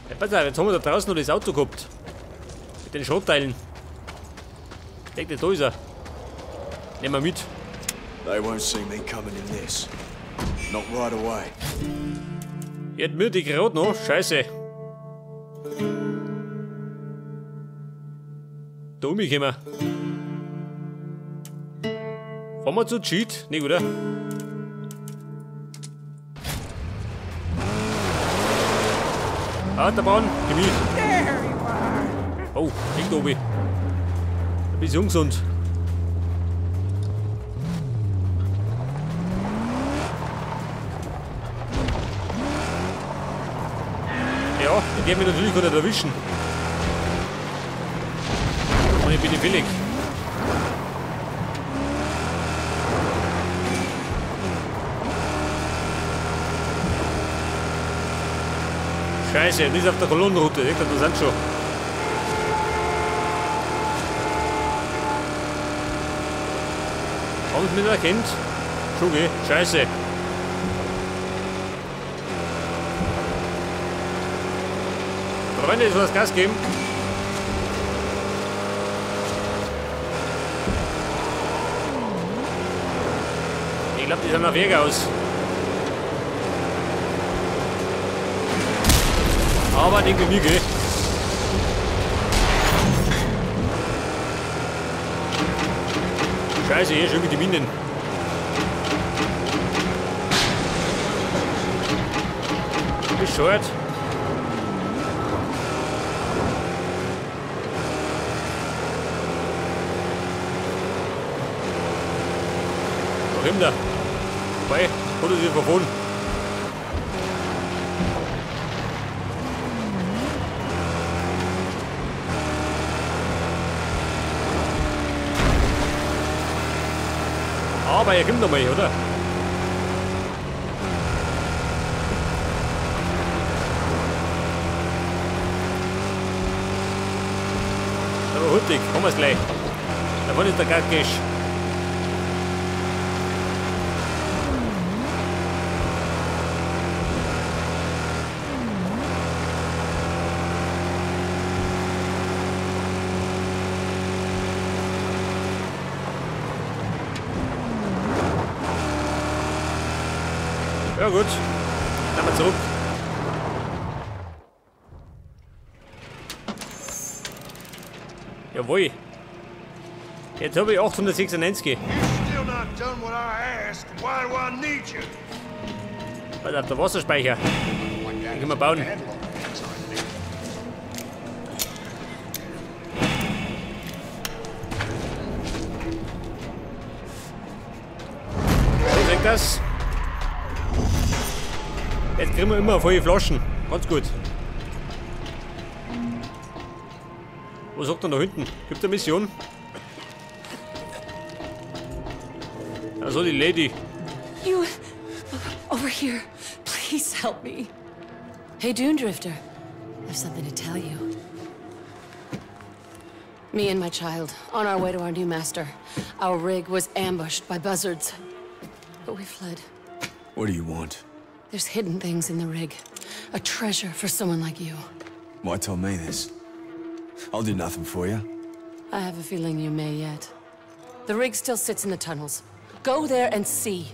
Ja, pass auf, jetzt haben wir da draußen noch das Auto gehabt. Mit den Schrotteilen. Ich denke, da ist er. Nehmen wir mit. They won't see me coming in this. Not right away. Jetzt mir die gerade noch. Scheiße. Da umgekommen. Fahren wir zu Cheat? Nicht, oder? Ah, der Bahn. Gemüt. Oh, liegt da oben. Ein bisschen ungesund. Ja, die werden mich natürlich gerade erwischen. Und ich bin nicht billig. Scheiße, das ist auf der Kolonnenroute, da sind schon. Haben Sie mich nicht erkannt? Schon geh, scheiße. Freunde, jetzt was Gas geben. Ich glaube, die sind auf Weg aus. Aber den Genick, gell? Scheiße, hier schon mit die Minen. Bescheuert. Wo kommt der? Vorbei, hat er sich verfahren. Aber er kommt noch mal, oder? Aber hurtig, kommen wir es gleich. Da vorne ist der Gartgesch. Ja gut, dann mal zurück. Jawohl. Jetzt habe ich 896. Was auf der Wasserspeicher? Den können wir bauen. So sieht das. Jetzt kriegen wir immer volle Flaschen. Ganz gut. Was sagt er da hinten? Gibt eine Mission? Also die Lady. You... over here. Please help me. Hey, Dune Drifter. I have something to tell you. Me and my child, on our way to our new master. Our rig was ambushed by buzzards. But we fled. What do you want? There's hidden things in the rig. A treasure for someone like you. Why tell me this? I'll do nothing for you. I have a feeling you may yet. The rig still sits in the tunnels. Go there and see.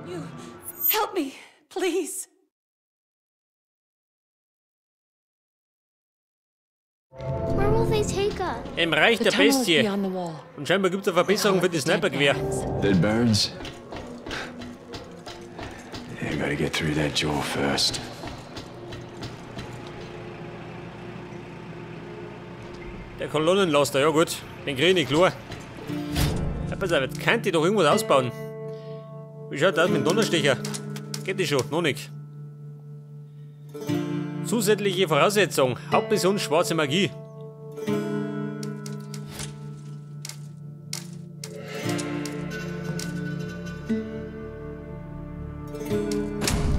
You... help me, please. Where will they take us? Im Reich der Bestie. Und scheinbar gibt es eine Verbesserung für die Snipergewehr. Dead birds? You gotta get through that jaw first. Der Kolonnenlaster, ja gut. Den kriege ich nicht klar. Ja, pass auf, jetzt kann ich doch irgendwas ausbauen. Wie schaut das aus mit dem Donnerstecher? Geht das schon? Noch nicht. Zusätzliche Voraussetzung. Hauptmission schwarze Magie.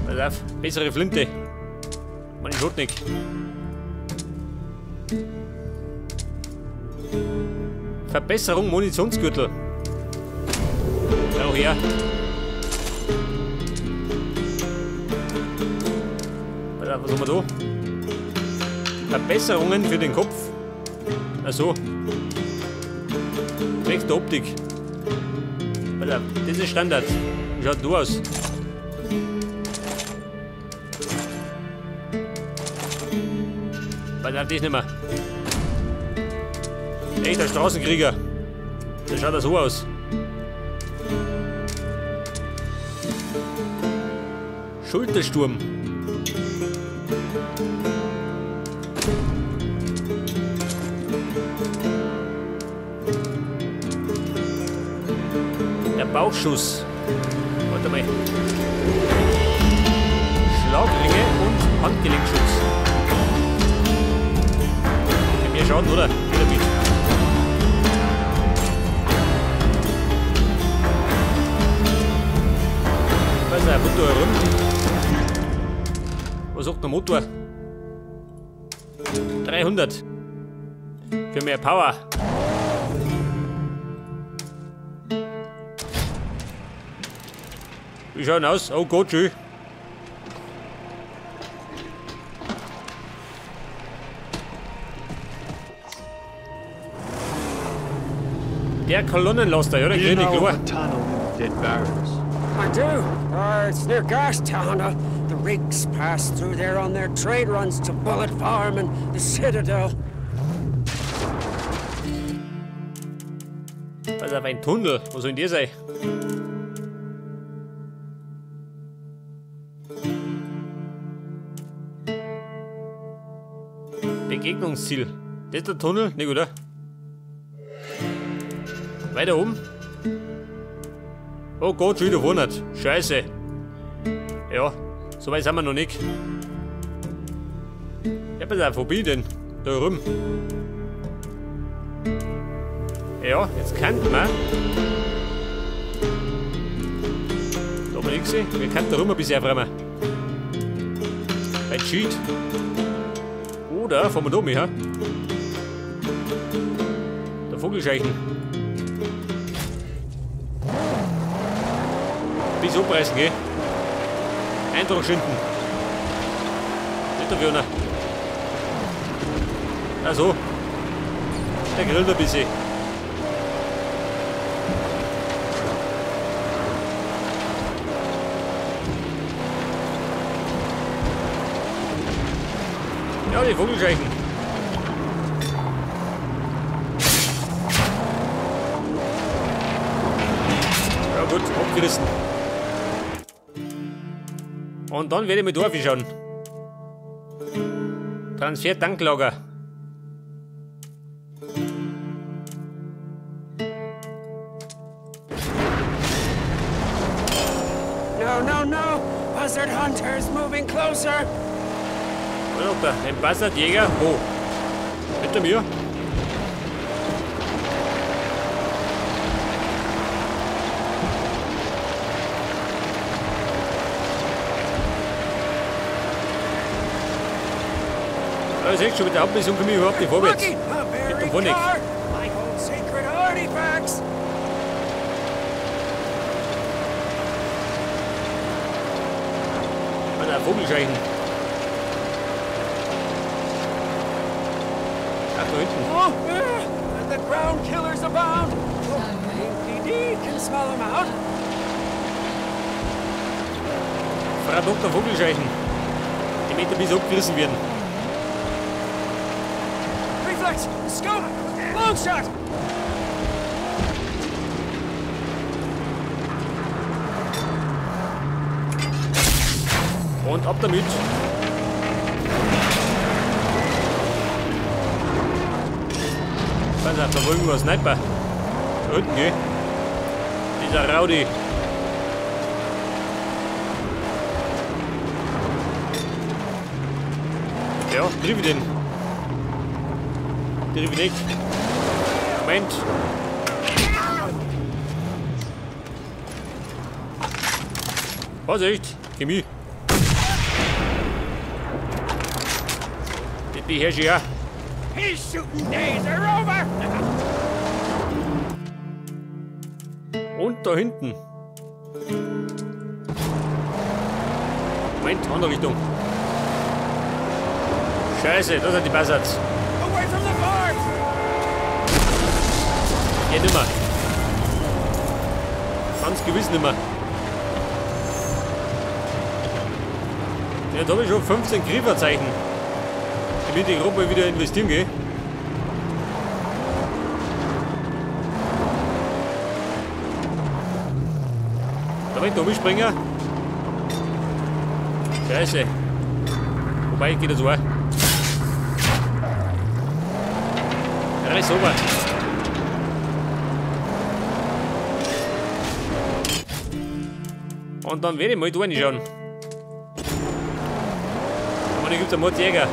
Pass auf, bessere Flinte. Man schaut nicht. Verbesserung Munitionsgürtel. Schau her. Was haben wir da? Verbesserungen für den Kopf. Achso. Wegen der Optik. Alter, das ist Standard. Wie schaut du aus? Was hat das nicht mehr? Echter Straßenkrieger. Das schaut ja so aus. Schultersturm. Der Bauchschuss. Warte mal. Schlagringe und Handgelenkschutz. Kann mir schaden, oder? Wieder mit. Was ist ein Motor herum? Was sagt der Motor? 300. Für mehr Power. Wie schauen aus? Oh Gott, schön. Der Kolonnenlaster, ja, der You geht nicht know klar. of a tunnel in the dead barracks? I do. It's near Gastown. The rigs pass through there on their trade runs to Bullet Farm and the Citadel. Was auf ein Tunnel? Wo soll denn der sein? Begegnungsziel. Das ist der Tunnel? Nicht, oder? Weiter oben. Oh Gott, schon wieder 100. Scheiße. Ja, so weit sind wir noch nicht. Ja, pass auf, wo bin ich denn? Da rum. Ja, jetzt könnten wir. Da haben wir nichts gesehen. Wir könnten da rum ein bisschen aufräumen. Bei Cheat. Oder fahren wir da mit, ha? Der Vogelscheichen. Bis abreißen, geh. Eindruck schinden. Nicht der Wiener. Ach so. Der grillt ein bisschen. Ja, die Vogelscheichen. Ja gut, abgerissen. Und dann werde ich mit Dorf schauen. Transfer-Tanklager. No. Buzzard Hunter's moving closer. Alter, ein Buzzardjäger. Wo? Hinter mir? Ja, siehst du, mit der Hauptmission komme ich überhaupt nicht vorwärts. Lucky, a Mit buried der Wohnung. car. I hold sacred artifacts. An der Vogelscheichen. Ach, da hinten. Oh, the ground killers abound. PD can smell them out. Frau Dr. Vogelscheichen. Die Meter bis abgerissen werden. Reflex, scope, long shot. Und ab damit. Pass auf, da war irgendwo ein Sniper. Da unten, gell? Dieser Rowdy. Ja, triff ich den. Triff ich nicht. Moment. Vorsicht, Chemie. Die Herrsche, ja. His shooting days are over. Und da hinten. Moment, andere Richtung. Scheiße, da sind die Buzzards. Away from the farm! Ja, nimmer. Ganz gewiss nimmer. Jetzt habe ich schon 15 Grieferzeichen. Damit ich grob mal wieder investieren gehe. Da will ich da umspringen. Scheiße. Wobei, geht das auch. Alles sauber. Und dann werde ich mal da reinschauen. Aber da gibt es einen Mordjäger.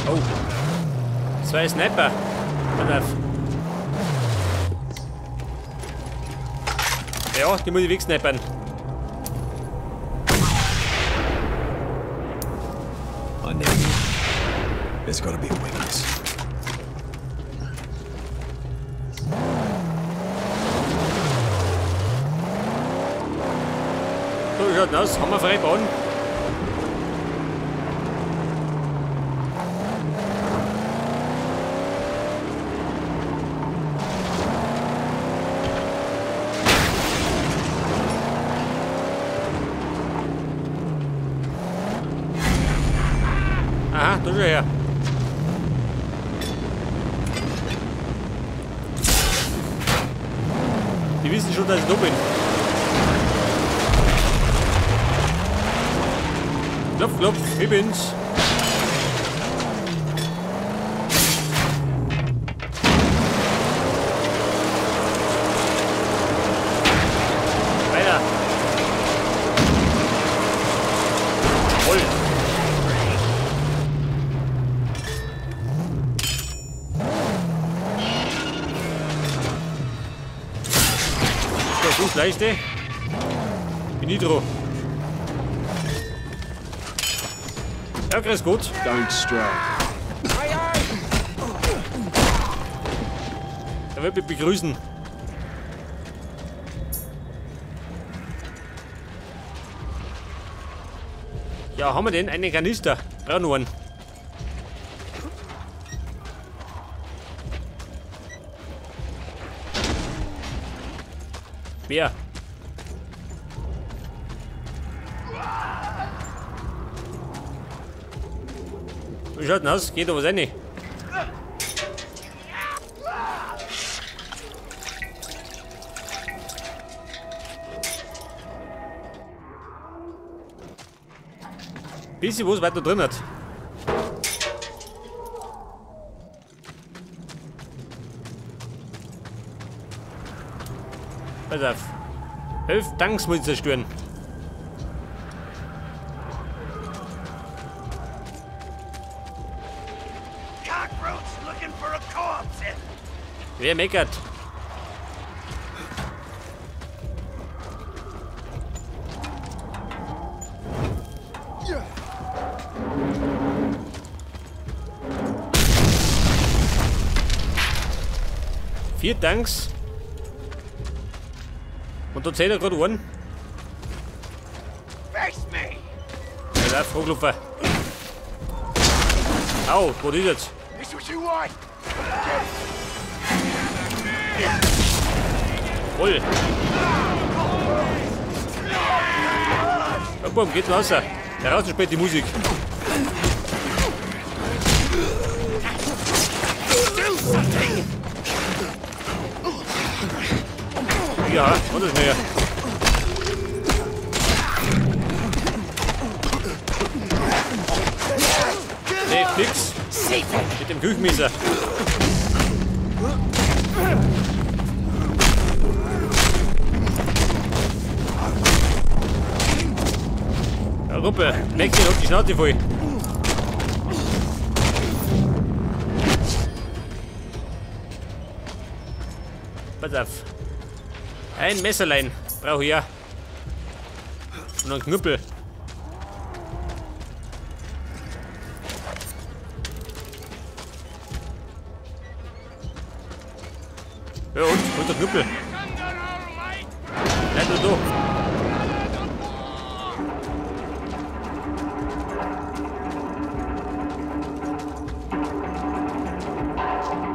Oh. Zwei Sniper. Pass auf. Ja, die muss ich wegsnippern. I know. There's gotta be a witness. So, wie schaut denn aus? Haben wir frei bauen? Aha, da schon her. Die wissen schon, dass ich da bin. Klopf, klopf, ich bin's. Weiter. Voll. Das leichte. Nitro. Ja, grüß Gott. Don't stray. Er wird mich begrüßen. Ja, haben wir denn einen Kanister? Brauchen wir einen. Wer? Wie schaut denn aus? Geht da was rein? Bisschen was weiter drin hat. Pass auf. 11 Tanks muss ich zerstören. Wer meckert? Vier Tanks. Und da zählt er gerade einen. Pass auf, Hochlupfer. Au, wo ist jetzt? Voll. Ja, boom, geht raus. Heraus spät die Musik. Ja, anders mehr. Nee, nix. Mit dem Küchenmesser. Ja, Ruppe, leck dir noch die Schnauze voll. Pass auf. Ein Messerlein brauche ich ja. Und einen Knüppel. Ja und der Knüppel. Bleib nur da.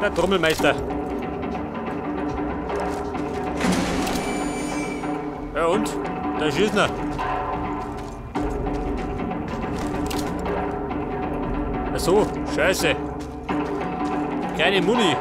Der Trommelmeister. Ja und? Da schießt er. Ach so, scheiße. Keine Muni.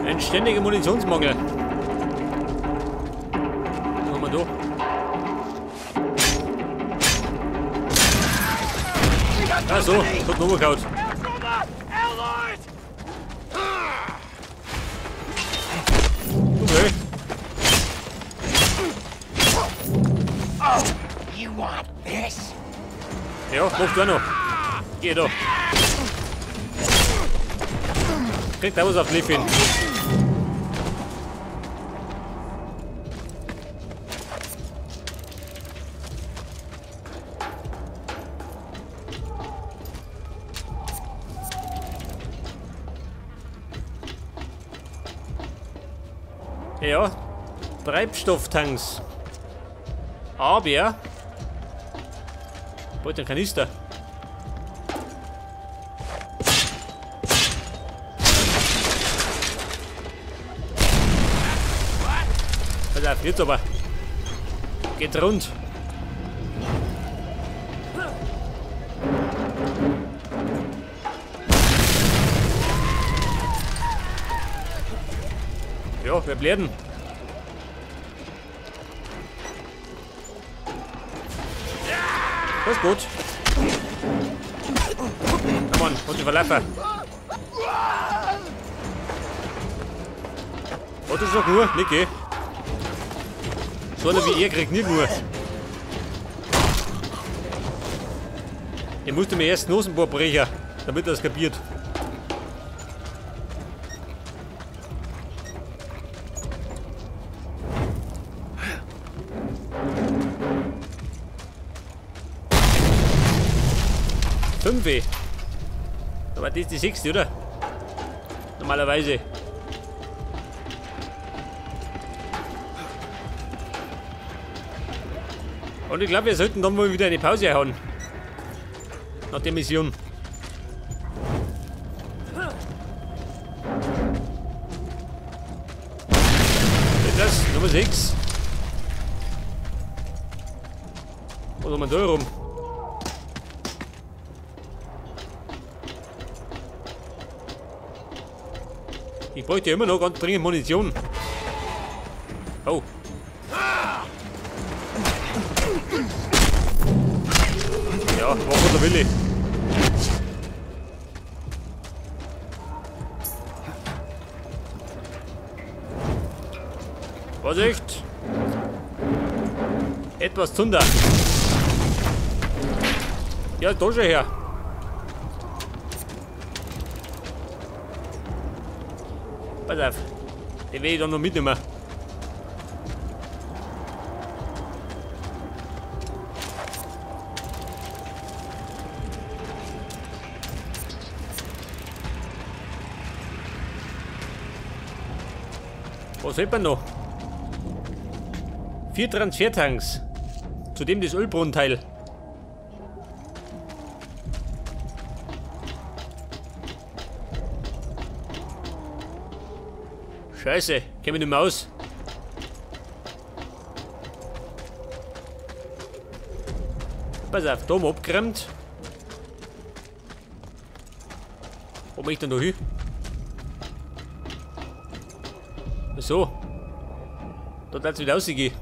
Ein ständiger Munitionsmangel. Was haben wir da? Ach so, hat noch gehauen. Okay. Ja, macht auch noch. Geh da. Kriegt da was auf die Lippe hin. Ja, Treibstofftanks. Aber wollte ein Kanister. Pass auf, jetzt aber. Geht rund. Ja, wir bläden. Das ist gut. Komm on, und die Verlaufer. Hat das doch nur? Nicht geh. So einer wie er kriegt nicht nur. Ich musste mir erst ein Nosenbohr brechen, damit er es kapiert. Fünfe. Aber das ist die 6. oder? Normalerweise. Und ich glaube, wir sollten dann mal wieder eine Pause haben. Nach der Mission. Das Nummer 6. Was haben wir da rum? Ich bräuchte ja immer noch ganz dringend Munition. Oh. Ja, mach was er will. Vorsicht! Etwas Zunder. Ja, da schon her. Pass auf, den will ich dann noch mitnehmen. Was hat man noch? 4 Transfertanks. Zudem das Ölbrunnenteil. Scheiße, käme nicht mehr aus. Pass auf, da haben wir abgeräumt. Wo bin ich denn da hin? So. Da darf es wieder rausgehen.